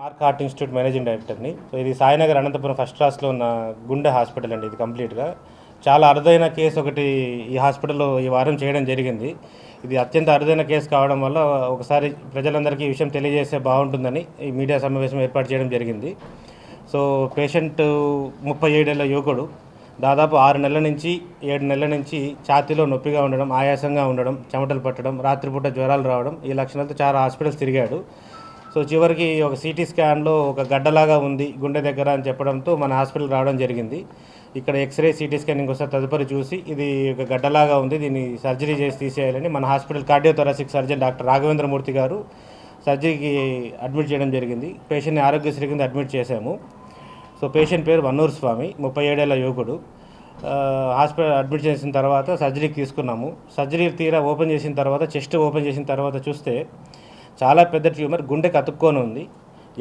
Mark heart institute managing డైరెక్టర్ని. So ఇది Sainagar Anantapuram first క్లాస్లో ఉన్న గుండె హాస్పిటల్ అండి. ఇది కంప్లీట్గా చాలా అరుదైన కేసు ఒకటి ఈ హాస్పిటల్లో ఈ వారం చేయడం జరిగింది. ఇది అత్యంత అరుదైన కేసు కావడం వల్ల ఒకసారి ప్రజలందరికీ ఈ విషయం తెలియజేస్తే బాగుంటుందని ఈ మీడియా సమావేశం ఏర్పాటు చేయడం జరిగింది. సో పేషెంట్ 37 ఏళ్ల యువకుడు, దాదాపు 6 నెలల నుంచి 7 నెలల నుంచి ఛాతీలో నొప్పిగా ఉండడం, ఆయాసంగా ఉండడం, చెమటలు పట్టడం, రాత్రిపూట జ్వరాలు రావడం, ఈ లక్షణాలతో చాలా హాస్పిటల్స్ తిరిగాడు. సో చివరికి ఒక సిటీ స్కాన్లో ఒక గడ్డలాగా ఉంది గుండె దగ్గర అని చెప్పడంతో మన హాస్పిటల్ రావడం జరిగింది. ఇక్కడ ఎక్స్రే సిటీ స్కానింగ్ వస్తే తదుపరి చూసి ఇది ఒక గడ్డలాగా ఉంది, దీన్ని సర్జరీ చేసి తీసేయాలని మన హాస్పిటల్ కార్డియోథొరాసిక్ సర్జన్ డాక్టర్ రాఘవేంద్రమూర్తి గారు సర్జరీకి అడ్మిట్ చేయడం జరిగింది. పేషెంట్ని ఆరోగ్యశ్రీ కింద అడ్మిట్ చేశాము. సో పేషెంట్ పేరు వన్నూరు స్వామి, 37 ఏళ్ల యువకుడు. హాస్పిటల్ అడ్మిట్ చేసిన తర్వాత సర్జరీకి తీసుకున్నాము. సర్జరీ తీరా ఓపెన్ చేసిన తర్వాత, చెస్ట్ ఓపెన్ చేసిన తర్వాత చూస్తే చాలా పెద్ద ట్యూమర్ గుండెకి అతుక్కొని ఉంది.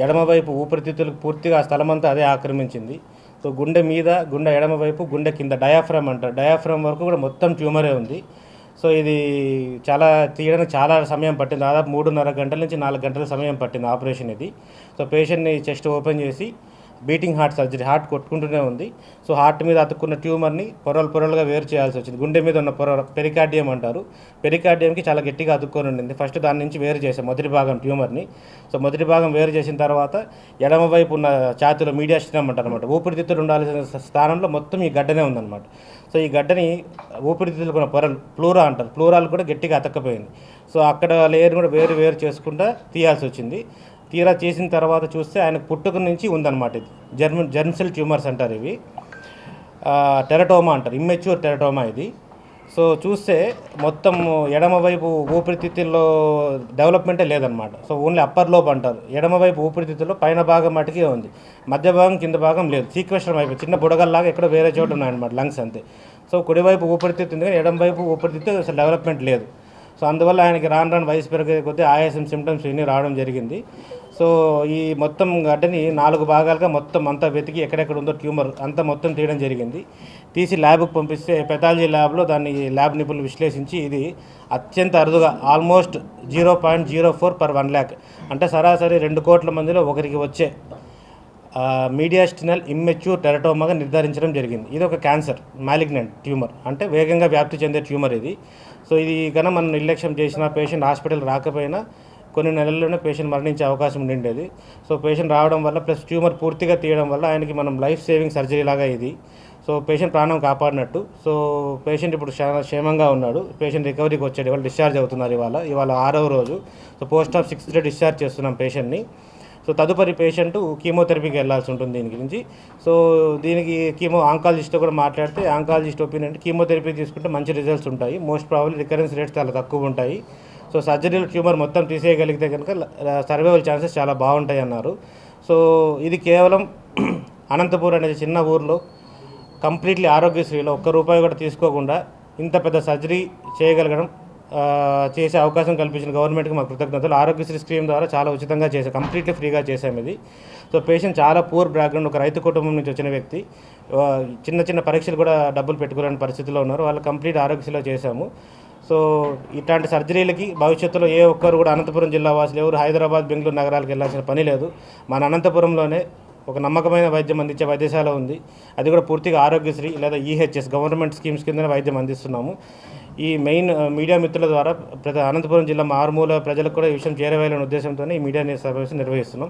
ఎడమవైపు ఊపిరితిత్తులకు పూర్తిగా ఆ స్థలం అంతా అదే ఆక్రమించింది. సో గుండె మీద, గుండె ఎడమవైపు, గుండె కింద డయాఫ్రమ్ అంటారు, డయాఫ్రమ్ వరకు కూడా మొత్తం ట్యూమరే ఉంది. సో ఇది తీయడానికి చాలా సమయం పట్టింది. దాదాపు 3.5 గంటల నుంచి 4 గంటల సమయం పట్టింది ఆపరేషన్ ఇది. సో పేషెంట్ని చెస్ట్ ఓపెన్ చేసి బీటింగ్ హార్ట్ సర్జరీ, హార్ట్ కొట్టుకుంటూనే ఉంది. సో హార్ట్ మీద అతుక్కున్న ట్యూమర్ని పొరలుగా వేరు చేయాల్సి వచ్చింది. గుండె మీద ఉన్న పెరికార్డియం అంటారు, పెరికార్డియంకి చాలా గట్టిగా అతుక్కొని ఉండింది. ఫస్ట్ దాని నుంచి వేరు చేసాం మొదటి భాగం ట్యూమర్ని. సో మొదటి భాగం వేరు చేసిన తర్వాత ఎడమవైపు ఉన్న ఛాతీలో మీడియాస్టినం అంటారు అనమాట, ఊపిరితిత్తులు ఉండాల్సిన స్థానంలో మొత్తం ఈ గడ్డనే ఉందన్నమాట. సో ఈ గడ్డని ఊపిరితిత్తులకు ఉన్న పొరలు ప్లూరా అంటారు, ప్లూరాలు కూడా గట్టిగా అతక్కపోయింది. సో అక్కడ లేయర్ కూడా వేరు చేసుకుంటా తీయాల్సి వచ్చింది. తీరా చేసిన తర్వాత చూస్తే ఆయనకు పుట్టుక నుంచి ఉందన్నమాట. ఇది జర్మ్ సెల్ ట్యూమర్స్ అంటారు, ఇవి టెరటోమా అంటారు, ఇమ్మెచ్యూర్ టెరటోమా ఇది. సో చూస్తే మొత్తం ఎడమవైపు ఊపిరితిత్తుల్లో డెవలప్మెంటే లేదనమాట. సో ఓన్లీ అప్పర్ లోబ్ అంటారు, ఎడమవైపు ఊపిరితిత్తుల్లో పైన భాగం మటుకే ఉంది, మధ్య భాగం కింద భాగం లేదు. సీక్వెస్ట్రం అయిపోయి చిన్న బుడగల్లాగా ఎక్కడో వేరే చోట ఉన్నాయన్నమాట లంగ్స్ అంతే. సో కుడివైపు ఊపిరితిత్తు ఉంది కానీ ఎడమవైపు ఊపిరితిత్తు అసలు డెవలప్మెంట్ లేదు. సో అందువల్ల ఆయనకి రాను వయసు పెరిగే కొద్దీ ఆయాసం సిమ్టమ్స్ ఇవన్నీ రావడం జరిగింది. సో ఈ మొత్తం గడ్డని 4 భాగాలుగా మొత్తం అంతా వెతికి ఎక్కడెక్కడ ఉందో ట్యూమర్ అంతా మొత్తం తీయడం జరిగింది. తీసి ల్యాబ్కి పంపిస్తే పెథాలజీ ల్యాబ్లో దాన్ని ల్యాబ్ నిపుణులు విశ్లేషించి ఇది అత్యంత అరుదుగా ఆల్మోస్ట్ 0.04 per 1 lakh, అంటే సరాసరి 2 కోట్ల మందిలో ఒకరికి వచ్చే మీడియాస్టినల్ ఇమ్మెచ్యూర్ టెరటోమాగా నిర్ధారించడం జరిగింది. ఇది ఒక క్యాన్సర్, మాలిగ్నెంట్ ట్యూమర్, అంటే వేగంగా వ్యాప్తి చెందే ట్యూమర్ ఇది. సో ఇది కన్నా మనం నిర్లక్ష్యం చేసిన పేషెంట్ హాస్పిటల్ రాకపోయినా కొన్ని నెలల్లోనే పేషెంట్ మరణించే అవకాశం ఉండిండేది. సో పేషెంట్ రావడం వల్ల ప్లస్ ట్యూమర్ పూర్తిగా తీయడం వల్ల ఆయనకి మనం లైఫ్ సేవింగ్ సర్జరీ లాగా ఇది. సో పేషెంట్ ప్రాణం కాపాడినట్టు. సో పేషెంట్ ఇప్పుడు క్షేమంగా ఉన్నాడు. పేషెంట్ రికవరీకి వచ్చాడు, ఇవాళ డిశ్చార్జ్ అవుతున్నారు. ఇవాళ 6వ రోజు. So post of 6th day discharge చేస్తున్నాం పేషెంట్ని. సో తదుపరి పేషెంట్ కీమోథెరపీకి వెళ్ళాల్సి ఉంటుంది దీని గురించి. సో దీనికి ఆంకాలజిస్ట్తో కూడా మాట్లాడితే ఆంకాలజిస్ట్ ఒపీనియన్ అంటే కీమోథెరపీ తీసుకుంటే మంచి రిజల్ట్స్ ఉంటాయి, మోస్ట్ ప్రాబబ్లీ రికరెన్స్ రేట్స్ చాలా తక్కువ ఉంటాయి. సో సర్జరీలో ట్యూమర్ మొత్తం తీసేయగలిగితే కనుక సర్వైవల్ ఛాన్సెస్ చాలా బాగుంటాయి అన్నారు. సో ఇది కేవలం అనంతపూర్ అనేది చిన్న ఊర్లో కంప్లీట్లీ ఆరోగ్యశ్రీలో ₹1 కూడా తీసుకోకుండా ఇంత పెద్ద సర్జరీ చేయగలగడం, చేసే అవకాశం కల్పించిన గవర్నమెంట్కి మా కృతజ్ఞతలు. ఆరోగ్యశ్రీ స్కీమ్ ద్వారా చాలా ఉచితంగా చేసాం, కంప్లీట్లీ ఫ్రీగా చేసాం ఇది. సో పేషెంట్ చాలా పూర్ బ్యాక్గ్రౌండ్, ఒక రైతు కుటుంబం నుంచి వచ్చిన వ్యక్తి, చిన్న పరీక్షలు కూడా డబ్బులు పెట్టుకోలేని పరిస్థితిలో ఉన్నారు. వాళ్ళు కంప్లీట్ ఆరోగ్యశ్రీలో చేశాము. సో ఇట్లాంటి సర్జరీలకి భవిష్యత్తులో ఏ ఒక్కరు కూడా అనంతపురం జిల్లా వాసులు ఎవరు హైదరాబాద్, బెంగళూరు నగరాలకు వెళ్ళాల్సిన పని లేదు. మన అనంతపురంలోనే ఒక నమ్మకమైన వైద్యం అందించే వైద్యశాల ఉంది, అది కూడా పూర్తిగా ఆరోగ్యశ్రీ లేదా ఈహెచ్ఎస్ గవర్నమెంట్ స్కీమ్స్ కింద వైద్యం అందిస్తున్నాము. ఈ మెయిన్ మీడియా మిత్రుల ద్వారా అనంతపురం జిల్లా మారుమూల ప్రజలకు కూడా ఈ విషయం చేరవేయాలనే ఉద్దేశంతోనే ఈ మీడియా సమావేశం నిర్వహిస్తున్నాం.